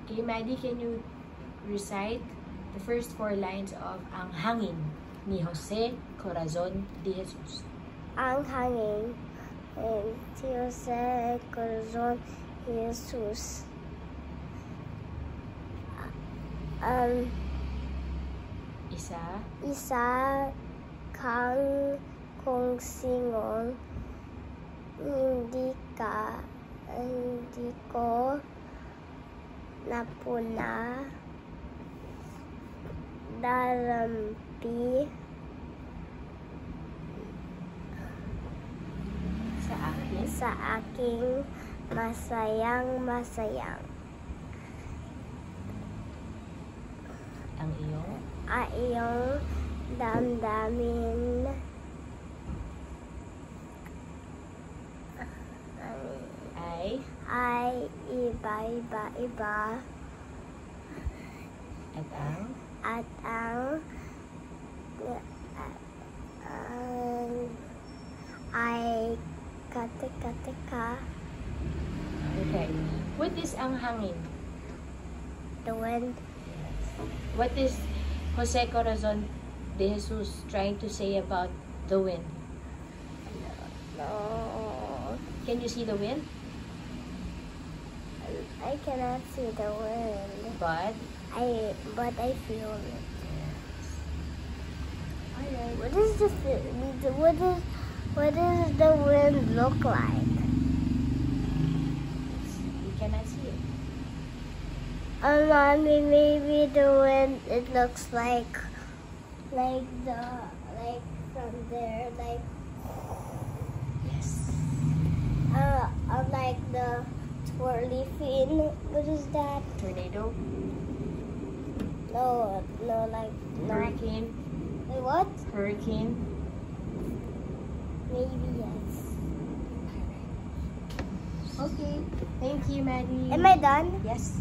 Okay, Maddie, can you recite the first 4 lines of Ang Hangin ni Jose Corazon de Jesus? Ang hangin si Jose Corazon de Jesus. Isa kang kung singon hindi ko napuna dalampi sa aking masayang Ang iyong damdamin ay iba at ang ay katika. Okay. What is Ang Hangin? The wind. What is Jose Corazon de Jesus trying to say about the wind? No. Can you see the wind? I cannot see the wind. But I feel it. Alright. What does the wind look like? You cannot see it. Mommy, maybe the wind, it looks like from there, like Yes. like the twirly fin. What is that? Tornado. No, like Hurricane. Wait, what? Hurricane. Maybe yes. Okay. Thank you, Maddie. Am I done? Yes.